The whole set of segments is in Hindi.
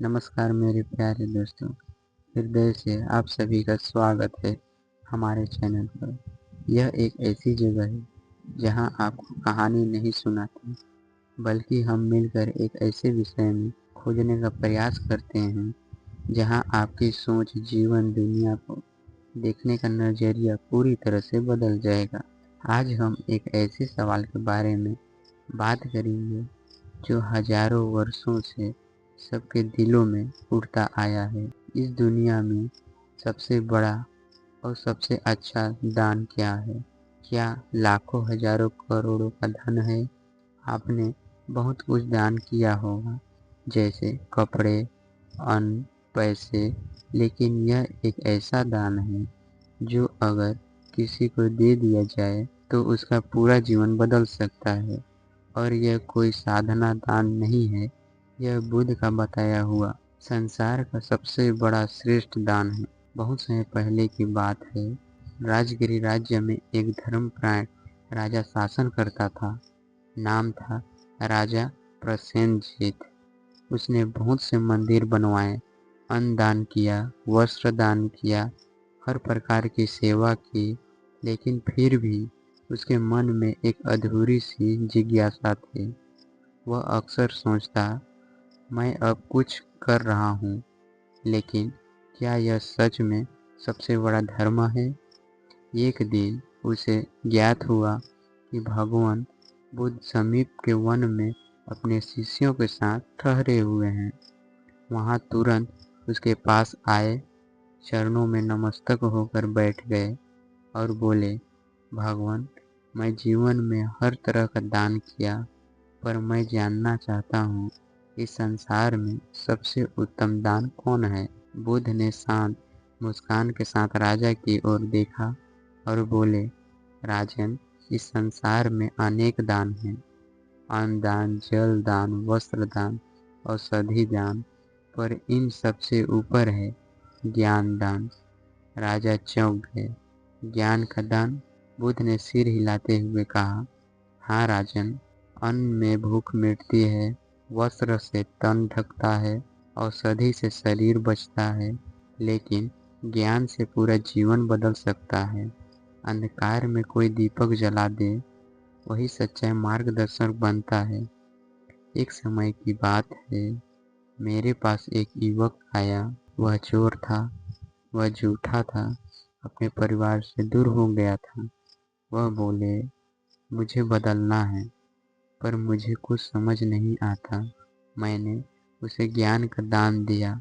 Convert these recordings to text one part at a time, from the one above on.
नमस्कार मेरे प्यारे दोस्तों, हृदय से आप सभी का स्वागत है हमारे चैनल पर। यह एक ऐसी जगह है जहां आपको कहानी नहीं सुनाते, बल्कि हम मिलकर एक ऐसे विषय में खोजने का प्रयास करते हैं जहां आपकी सोच, जीवन, दुनिया को देखने का नज़रिया पूरी तरह से बदल जाएगा। आज हम एक ऐसे सवाल के बारे में बात करेंगे जो हजारों वर्षों से सबके दिलों में उड़ता आया है। इस दुनिया में सबसे बड़ा और सबसे अच्छा दान क्या है? क्या लाखों, हजारों, करोड़ों का धन है? आपने बहुत कुछ दान किया होगा, जैसे कपड़े, अन्न, पैसे, लेकिन यह एक ऐसा दान है जो अगर किसी को दे दिया जाए तो उसका पूरा जीवन बदल सकता है। और यह कोई साधना दान नहीं है, यह बुद्ध का बताया हुआ संसार का सबसे बड़ा श्रेष्ठ दान है। बहुत समय पहले की बात है। राजगिरी राज्य में एक धर्मपरायण राजा शासन करता था। नाम था राजा प्रसेनजीत। उसने बहुत से मंदिर बनवाए, अन्न दान किया, वस्त्र दान किया, हर प्रकार की सेवा की, लेकिन फिर भी उसके मन में एक अधूरी सी जिज्ञासा थी। वह अक्सर सोचता, मैं अब कुछ कर रहा हूँ, लेकिन क्या यह सच में सबसे बड़ा धर्म है? एक दिन उसे ज्ञात हुआ कि भगवान बुद्ध समीप के वन में अपने शिष्यों के साथ ठहरे हुए हैं। वहाँ तुरंत उसके पास आए, चरणों में नतमस्तक होकर बैठ गए और बोले, भगवान, मैं जीवन में हर तरह का दान किया, पर मैं जानना चाहता हूँ इस संसार में सबसे उत्तम दान कौन है? बुद्ध ने शांत मुस्कान के साथ राजा की ओर देखा और बोले, राजन, इस संसार में अनेक दान हैं। अन्न दान, जल दान, वस्त्र दान, औषधि दान, पर इन सबसे ऊपर है ज्ञान दान। राजा चौंक गए। ज्ञान का दान? बुद्ध ने सिर हिलाते हुए कहा, हाँ राजन, अन्न में भूख मिटती है, वस्त्र से तन ढकता है, औषधि से शरीर बचता है, लेकिन ज्ञान से पूरा जीवन बदल सकता है। अंधकार में कोई दीपक जला दे, वही सच्चा मार्गदर्शक बनता है। एक समय की बात है, मेरे पास एक युवक आया। वह चोर था, वह झूठा था, अपने परिवार से दूर हो गया था। वह बोले, मुझे बदलना है, पर मुझे कुछ समझ नहीं आता। मैंने उसे ज्ञान का दान दिया,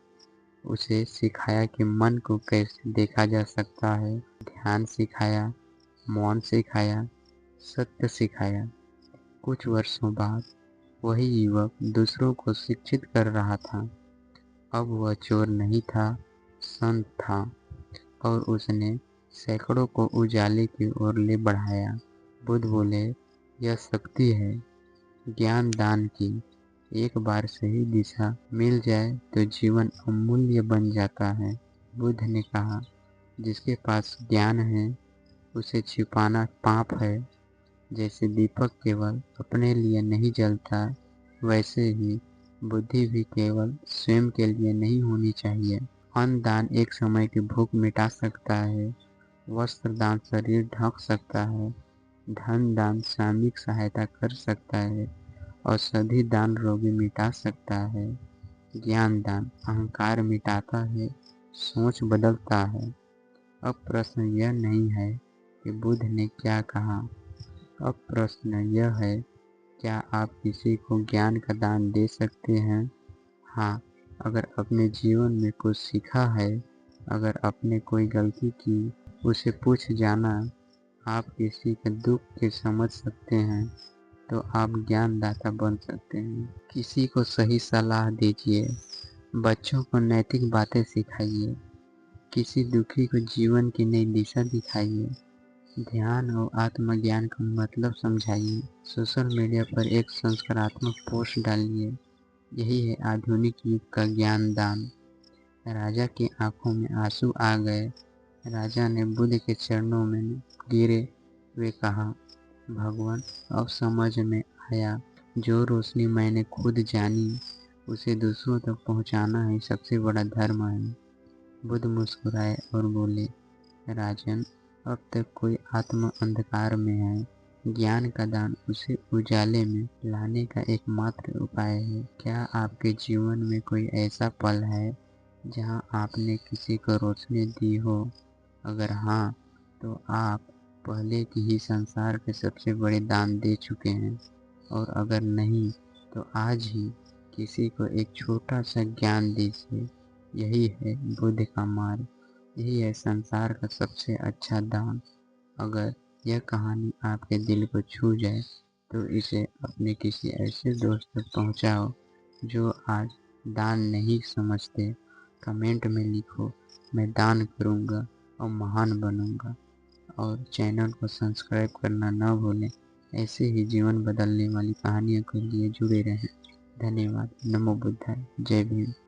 उसे सिखाया कि मन को कैसे देखा जा सकता है, ध्यान सिखाया, मौन सिखाया, सत्य सिखाया। कुछ वर्षों बाद वही युवक दूसरों को शिक्षित कर रहा था। अब वह चोर नहीं था, संत था, और उसने सैकड़ों को उजाले की ओर ले बढ़ाया। बुद्ध बोले, यह शक्ति है ज्ञान दान की। एक बार सही दिशा मिल जाए तो जीवन अमूल्य बन जाता है। बुद्ध ने कहा, जिसके पास ज्ञान है उसे छिपाना पाप है। जैसे दीपक केवल अपने लिए नहीं जलता, वैसे ही बुद्धि भी केवल स्वयं के लिए नहीं होनी चाहिए। अन्न दान एक समय की भूख मिटा सकता है, वस्त्र दान शरीर ढक सकता है, धन दान सामयिक सहायता कर सकता है, औषधि दान रोगी मिटा सकता है, ज्ञान दान अहंकार मिटाता है, सोच बदलता है। अब प्रश्न यह नहीं है कि बुद्ध ने क्या कहा, अब प्रश्न यह है, क्या आप किसी को ज्ञान का दान दे सकते हैं? हाँ, अगर अपने जीवन में कुछ सीखा है, अगर आपने कोई गलती की, उसे पूछ जाना, आप किसी के दुख के समझ सकते हैं, तो आप ज्ञानदाता बन सकते हैं। किसी को सही सलाह दीजिए, बच्चों को नैतिक बातें सिखाइए, किसी दुखी को जीवन की नई दिशा दिखाइए, ध्यान और आत्मज्ञान का मतलब समझाइए। सोशल मीडिया पर एक संस्कारात्मक पोस्ट डालिए। यही है आधुनिक युग का ज्ञान दान। राजा की आंखों में आंसू आ गए। राजा ने बुद्ध के चरणों में गिरे हुए कहा, भगवान, अब समझ में आया, जो रोशनी मैंने खुद जानी उसे दूसरों तक पहुंचाना ही सबसे बड़ा धर्म है। बुद्ध मुस्कुराए और बोले, राजन, अब तक कोई आत्मा अंधकार में है। ज्ञान का दान उसे उजाले में लाने का एकमात्र उपाय है। क्या आपके जीवन में कोई ऐसा पल है जहां आपने किसी को रोशनी दी हो? अगर हाँ, तो आप पहले की ही संसार के सबसे बड़े दान दे चुके हैं। और अगर नहीं, तो आज ही किसी को एक छोटा सा ज्ञान दीजिए। यही है बुद्ध का मार्ग। यही है संसार का सबसे अच्छा दान। अगर यह कहानी आपके दिल को छू जाए तो इसे अपने किसी ऐसे दोस्त तक पहुंचाओ जो आज दान नहीं समझते। कमेंट में लिखो, मैं दान करूंगा और महान बनूंगा। और चैनल को सब्सक्राइब करना न भूलें। ऐसे ही जीवन बदलने वाली कहानियों के लिए जुड़े रहें। धन्यवाद। नमो बुद्धाय। जय भीम।